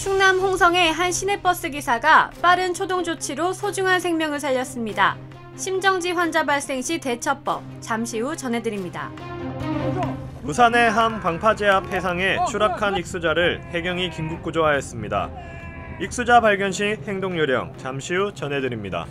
충남 홍성의 한 시내버스 기사가 빠른 초동 조치로 소중한 생명을 살렸습니다. 심정지 환자 발생 시 대처법, 잠시 후 전해드립니다. 부산의 한 방파제 앞 해상에 추락한 익수자를 해경이 긴급구조하였습니다. 익수자 발견 시 행동 요령, 잠시 후 전해드립니다.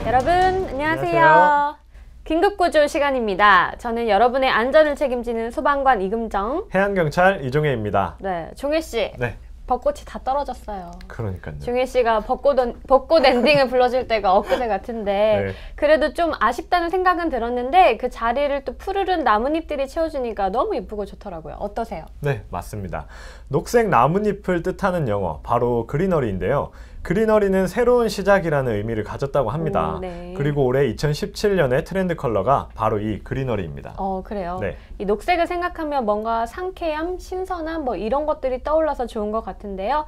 여러분 안녕하세요. 긴급구조 시간입니다. 저는 여러분의 안전을 책임지는 소방관 이금정, 해양경찰 이종혜입니다. 네, 종혜 씨. 네. 벚꽃이 다 떨어졌어요. 그러니까요. 종혜 씨가 벚꽃 엔딩을 불러줄 때가 엊그제 같은데 네. 그래도 좀 아쉽다는 생각은 들었는데 그 자리를 또 푸르른 나뭇잎들이 채워주니까 너무 예쁘고 좋더라고요. 어떠세요? 네, 맞습니다. 녹색 나뭇잎을 뜻하는 영어, 바로 그리너리인데요. 그리너리는 새로운 시작이라는 의미를 가졌다고 합니다. 네. 그리고 올해 2017년의 트렌드 컬러가 바로 이 그리너리입니다. 그래요? 네. 이 녹색을 생각하면 뭔가 상쾌함, 신선함 뭐 이런 것들이 떠올라서 좋은 것 같은데요.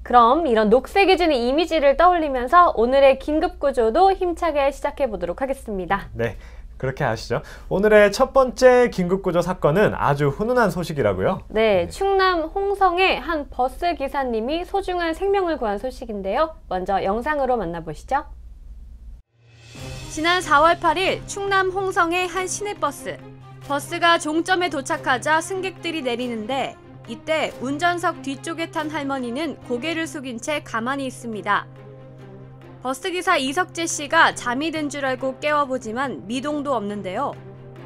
그럼 이런 녹색이 주는 이미지를 떠올리면서 오늘의 긴급구조도 힘차게 시작해 보도록 하겠습니다. 네. 그렇게 아시죠? 오늘의 첫 번째 긴급구조 사건은 아주 훈훈한 소식이라고요? 네, 충남 홍성의 한 버스 기사님이 소중한 생명을 구한 소식인데요. 먼저 영상으로 만나보시죠. 지난 4월 8일 충남 홍성의 한 시내버스. 버스가 종점에 도착하자 승객들이 내리는데 이때 운전석 뒤쪽에 탄 할머니는 고개를 숙인 채 가만히 있습니다. 버스기사 이석재 씨가 잠이 든 줄 알고 깨워보지만 미동도 없는데요.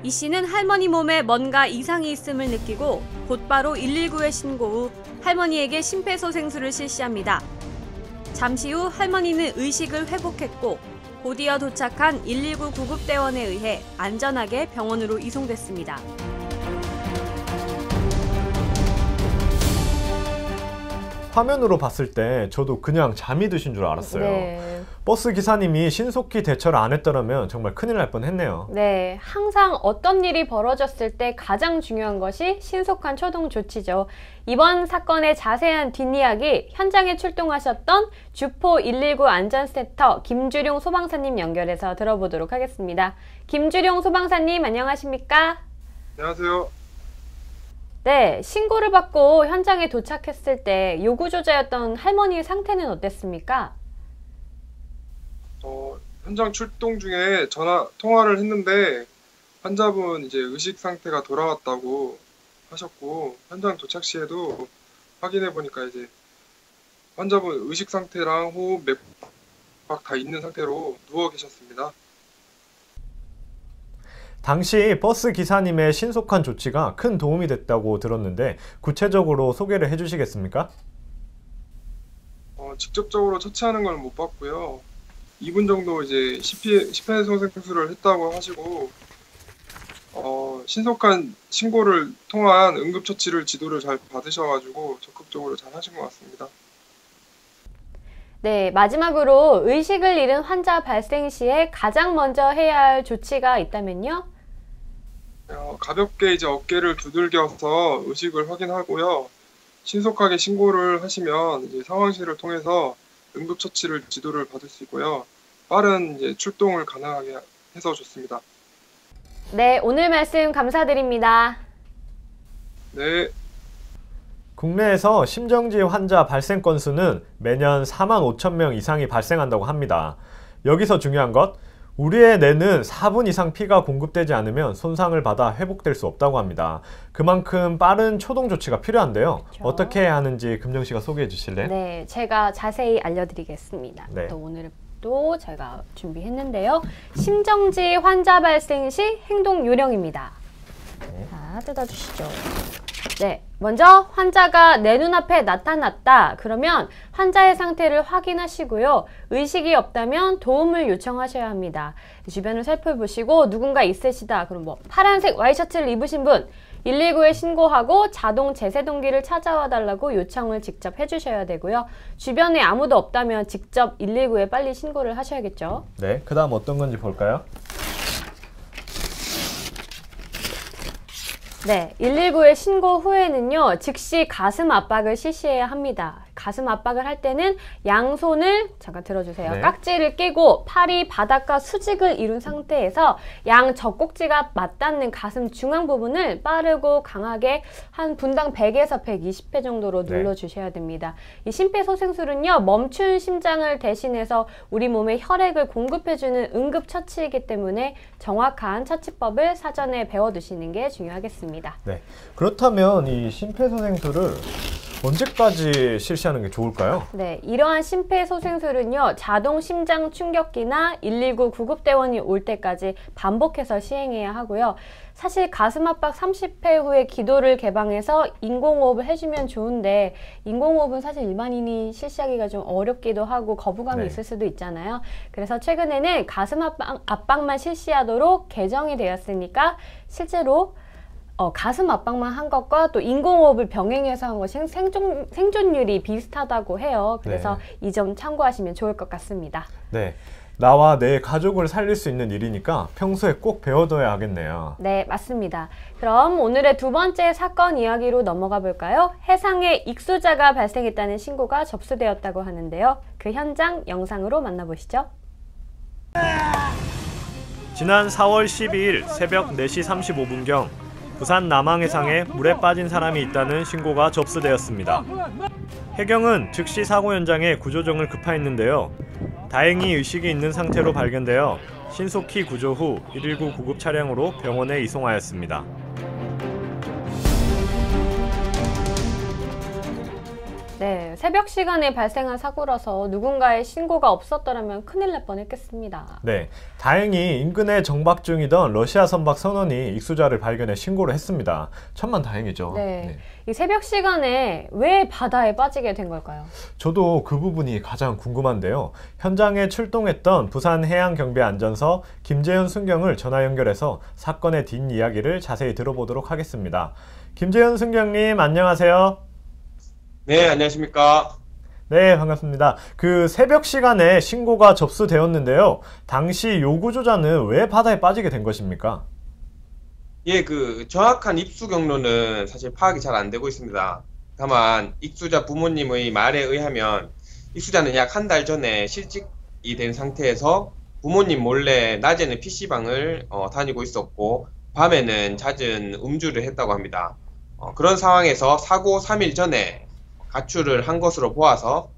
이 씨는 할머니 몸에 뭔가 이상이 있음을 느끼고 곧바로 119에 신고 후 할머니에게 심폐소생술을 실시합니다. 잠시 후 할머니는 의식을 회복했고 곧이어 도착한 119 구급대원에 의해 안전하게 병원으로 이송됐습니다. 화면으로 봤을 때 저도 그냥 잠이 드신 줄 알았어요. 네. 버스 기사님이 신속히 대처를 안 했더라면 정말 큰일 날 뻔했네요. 네, 항상 어떤 일이 벌어졌을 때 가장 중요한 것이 신속한 초동 조치죠. 이번 사건의 자세한 뒷이야기 현장에 출동하셨던 주포 119 안전센터 김주룡 소방사님 연결해서 들어보도록 하겠습니다. 김주룡 소방사님 안녕하십니까? 안녕하세요. 네, 신고를 받고 현장에 도착했을 때 요구조자였던 할머니의 상태는 어땠습니까? 현장 출동 중에 통화를 했는데 환자분 이제 의식 상태가 돌아왔다고 하셨고 현장 도착 시에도 확인해 보니까 이제 환자분 의식 상태랑 호흡, 맥박 다 있는 상태로 누워 계셨습니다. 당시 버스 기사님의 신속한 조치가 큰 도움이 됐다고 들었는데 구체적으로 소개를 해주시겠습니까? 직접적으로 처치하는 건 못 봤고요. 2분 정도 이제 심폐소생술을 했다고 하시고 신속한 신고를 통한 응급처치를 지도를 잘 받으셔가지고 적극적으로 잘 하신 것 같습니다. 네, 마지막으로 의식을 잃은 환자 발생 시에 가장 먼저 해야 할 조치가 있다면요? 가볍게 이제 어깨를 두들겨서 의식을 확인하고요. 신속하게 신고를 하시면 이제 상황실을 통해서 응급처치를 지도를 받을 수 있고요. 빠른 이제 출동을 가능하게 해서 좋습니다. 네, 오늘 말씀 감사드립니다. 네. 국내에서 심정지 환자 발생 건수는 매년 45,000명 이상이 발생한다고 합니다. 여기서 중요한 것, 우리의 뇌는 4분 이상 피가 공급되지 않으면 손상을 받아 회복될 수 없다고 합니다. 그만큼 빠른 초동 조치가 필요한데요. 그렇죠. 어떻게 해야 하는지 금정 씨가 소개해 주실래요? 네, 제가 자세히 알려드리겠습니다. 네. 또 오늘 또 제가 준비했는데요. 심정지 환자 발생 시 행동 요령입니다. 자, 뜯어주시죠. 네, 먼저 환자가 내 눈앞에 나타났다. 그러면 환자의 상태를 확인하시고요. 의식이 없다면 도움을 요청하셔야 합니다. 주변을 살펴보시고 누군가 있으시다. 그럼 뭐 파란색 와이셔츠를 입으신 분 119에 신고하고 자동 제세동기를 찾아와 달라고 요청을 직접 해주셔야 되고요. 주변에 아무도 없다면 직접 119에 빨리 신고를 하셔야겠죠. 네, 그 다음 어떤 건지 볼까요? 네, 119에 신고 후에는요, 즉시 가슴 압박을 실시해야 합니다. 가슴 압박을 할 때는 양손을 잠깐 들어주세요. 네. 깍지를 끼고 팔이 바닥과 수직을 이룬 상태에서 양 젖꼭지가 맞닿는 가슴 중앙 부분을 빠르고 강하게 한 분당 100에서 120회 정도로 네. 눌러주셔야 됩니다. 이 심폐소생술은요, 멈춘 심장을 대신해서 우리 몸에 혈액을 공급해주는 응급처치이기 때문에 정확한 처치법을 사전에 배워두시는 게 중요하겠습니다. 네. 그렇다면 이 심폐소생술을 언제까지 실시하는 게 좋을까요? 네, 이러한 심폐소생술은요, 자동 심장 충격기나 119 구급대원이 올 때까지 반복해서 시행해야 하고요. 사실 가슴 압박 30회 후에 기도를 개방해서 인공호흡을 해주면 좋은데 인공호흡은 사실 일반인이 실시하기가 좀 어렵기도 하고 거부감이 네. 있을 수도 있잖아요. 그래서 최근에는 가슴 압박만 실시하도록 개정이 되었으니까 실제로 가슴 압박만 한 것과 또 인공호흡을 병행해서 한 것이 생존율이 비슷하다고 해요. 그래서 이 점 참고하시면 좋을 것 같습니다. 네. 나와 내 가족을 살릴 수 있는 일이니까 평소에 꼭 배워둬야 하겠네요. 네, 맞습니다. 그럼 오늘의 두 번째 사건 이야기로 넘어가 볼까요? 해상에 익수자가 발생했다는 신고가 접수되었다고 하는데요. 그 현장 영상으로 만나보시죠. 지난 4월 12일 새벽 4시 35분경 부산 남항해상에 물에 빠진 사람이 있다는 신고가 접수되었습니다. 해경은 즉시 사고 현장에 구조정을 급파했는데요. 다행히 의식이 있는 상태로 발견되어 신속히 구조 후 119 구급 차량으로 병원에 이송하였습니다. 네, 새벽 시간에 발생한 사고라서 누군가의 신고가 없었더라면 큰일 날 뻔했겠습니다. 네, 다행히 인근에 정박 중이던 러시아 선박 선원이 익수자를 발견해 신고를 했습니다. 천만다행이죠. 네, 이 새벽 시간에 왜 바다에 빠지게 된 걸까요? 저도 그 부분이 가장 궁금한데요. 현장에 출동했던 부산해양경비안전서 김재현 순경을 전화 연결해서 사건의 뒷이야기를 자세히 들어보도록 하겠습니다. 김재현 순경님, 안녕하세요. 네, 안녕하십니까. 네, 반갑습니다. 그 새벽 시간에 신고가 접수되었는데요. 당시 요구조자는 왜 바다에 빠지게 된 것입니까? 예, 그 정확한 입수 경로는 사실 파악이 잘 안 되고 있습니다. 다만 익수자 부모님의 말에 의하면 익수자는 약 한 달 전에 실직이 된 상태에서 부모님 몰래 낮에는 PC방을 다니고 있었고 밤에는 잦은 음주를 했다고 합니다. 그런 상황에서 사고 3일 전에 가출을 한 것으로 보아서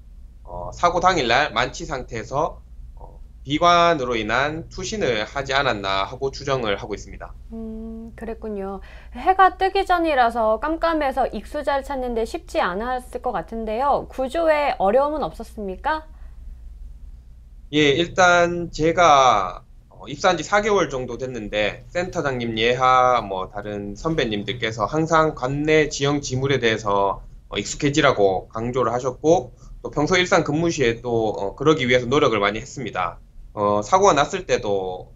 사고 당일날 만취 상태에서 비관으로 인한 투신을 하지 않았나 하고 추정을 하고 있습니다. 그랬군요. 해가 뜨기 전이라서 깜깜해서 익수자를 찾는데 쉽지 않았을 것 같은데요. 구조에 어려움은 없었습니까? 예, 일단 제가 입사한 지 4개월 정도 됐는데 센터장님 예하 다른 선배님들께서 항상 관내 지형 지물에 대해서 익숙해지라고 강조를 하셨고 또 평소 일상 근무 시에 또 그러기 위해서 노력을 많이 했습니다. 사고가 났을 때도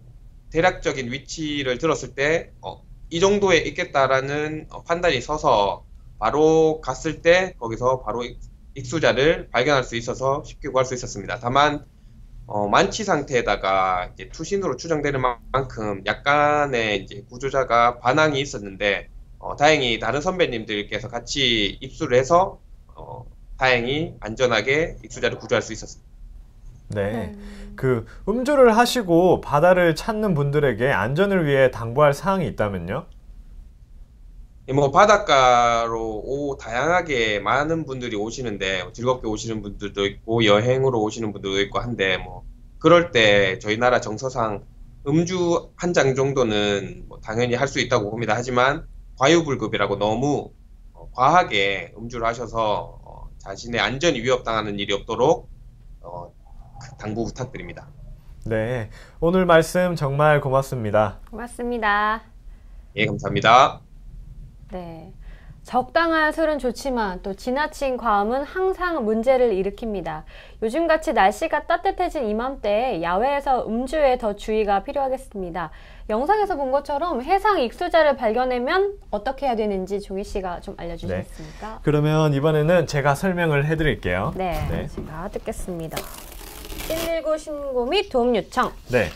대략적인 위치를 들었을 때 이 정도에 있겠다라는 판단이 서서 바로 갔을 때 거기서 바로 익수자를 발견할 수 있어서 쉽게 구할 수 있었습니다. 다만 만취 상태에다가 이제 투신으로 추정되는 만큼 약간의 이제 구조자가 반항이 있었는데 다행히 다른 선배님들께서 같이 입수를 해서 다행히 안전하게 익수자를 구조할 수 있었습니다. 네, 그 음주를 하시고 바다를 찾는 분들에게 안전을 위해 당부할 사항이 있다면요? 바닷가로 다양하게 많은 분들이 오시는데 즐겁게 오시는 분들도 있고 여행으로 오시는 분들도 있고 한데 그럴 때 저희 나라 정서상 음주 한 장 정도는 당연히 할 수 있다고 봅니다. 하지만 과유불급이라고 너무 과하게 음주를 하셔서 자신의 안전이 위협당하는 일이 없도록 당부 부탁드립니다. 네, 오늘 말씀 정말 고맙습니다. 고맙습니다. 예, 감사합니다. 네, 적당한 술은 좋지만 또 지나친 과음은 항상 문제를 일으킵니다. 요즘같이 날씨가 따뜻해진 이맘때에 야외에서 음주에 더 주의가 필요하겠습니다. 영상에서 본 것처럼 해상 익수자를 발견하면 어떻게 해야 되는지 종희 씨가 좀 알려주시겠습니까? 네. 그러면 이번에는 제가 설명을 해드릴게요. 네, 제가 듣겠습니다. 119 신고 및 도움 요청. 네.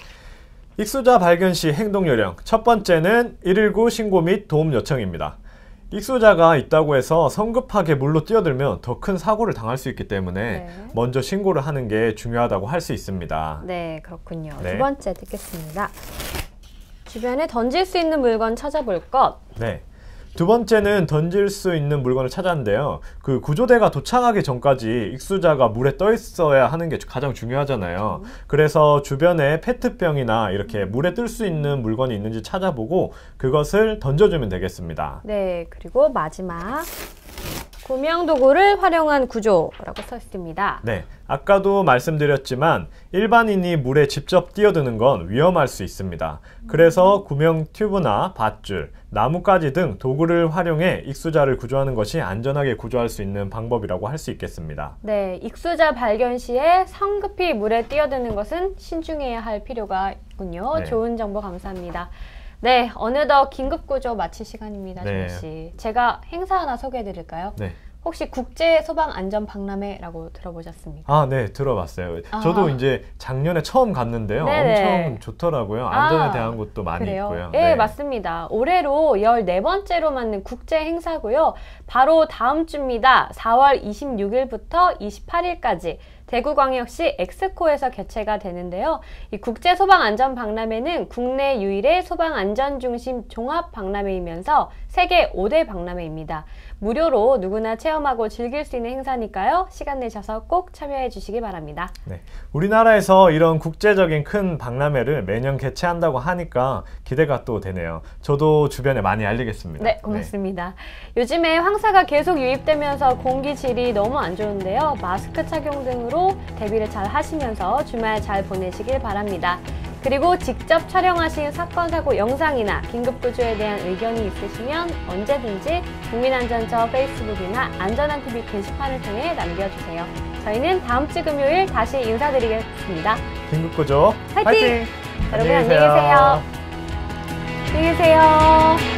익수자 발견 시 행동 요령. 첫 번째는 119 신고 및 도움 요청입니다. 익수자가 있다고 해서 성급하게 물로 뛰어들면 더 큰 사고를 당할 수 있기 때문에 네. 먼저 신고를 하는 게 중요하다고 할 수 있습니다. 네, 그렇군요. 네. 두 번째 듣겠습니다. 주변에 던질 수 있는 물건 찾아볼 것. 네. 두 번째는 던질 수 있는 물건을 찾았는데요. 그 구조대가 도착하기 전까지 익수자가 물에 떠 있어야 하는 게 가장 중요하잖아요. 그래서 주변에 페트병이나 이렇게 물에 뜰 수 있는 물건이 있는지 찾아보고 그것을 던져주면 되겠습니다. 네, 그리고 마지막. 구명도구를 활용한 구조라고 써 있습니다. 네, 아까도 말씀드렸지만 일반인이 물에 직접 뛰어드는 건 위험할 수 있습니다. 그래서 구명 튜브나 밧줄, 나뭇가지 등 도구를 활용해 익수자를 구조하는 것이 안전하게 구조할 수 있는 방법이라고 할 수 있겠습니다. 네, 익수자 발견 시에 성급히 물에 뛰어드는 것은 신중해야 할 필요가 있군요. 네. 좋은 정보 감사합니다. 네, 어느덧 긴급구조 마칠 시간입니다, 네. 조은 씨. 제가 행사 하나 소개해 드릴까요? 네. 혹시 국제소방안전박람회라고 들어보셨습니까? 아, 네, 들어봤어요. 저도 이제 작년에 처음 갔는데요. 네네. 엄청 좋더라고요. 안전에 아, 대한 것도 많이 그래요? 있고요. 네, 맞습니다. 올해로 14번째로 맞는 국제 행사고요. 바로 다음 주입니다. 4월 26일부터 28일까지 대구광역시 엑스코에서 개최가 되는데요. 이 국제소방안전박람회는 국내 유일의 소방안전중심 종합박람회이면서 세계 5대 박람회입니다. 무료로 누구나 체험하고 즐길 수 있는 행사니까요. 시간 내셔서 꼭 참여해 주시기 바랍니다. 네, 우리나라에서 이런 국제적인 큰 박람회를 매년 개최한다고 하니까 기대가 또 되네요. 저도 주변에 많이 알리겠습니다. 네, 고맙습니다. 요즘에 황사가 계속 유입되면서 공기질이 너무 안 좋은데요. 마스크 착용 등으로 대비를 잘 하시면서 주말 잘 보내시길 바랍니다. 그리고 직접 촬영하신 사건, 사고 영상이나 긴급구조에 대한 의견이 있으시면 언제든지 국민안전처 페이스북이나 안전한TV 게시판을 통해 남겨주세요. 저희는 다음 주 금요일 다시 인사드리겠습니다. 긴급구조 화이팅! 화이팅! 여러분 안녕히 계세요. 안녕히 계세요.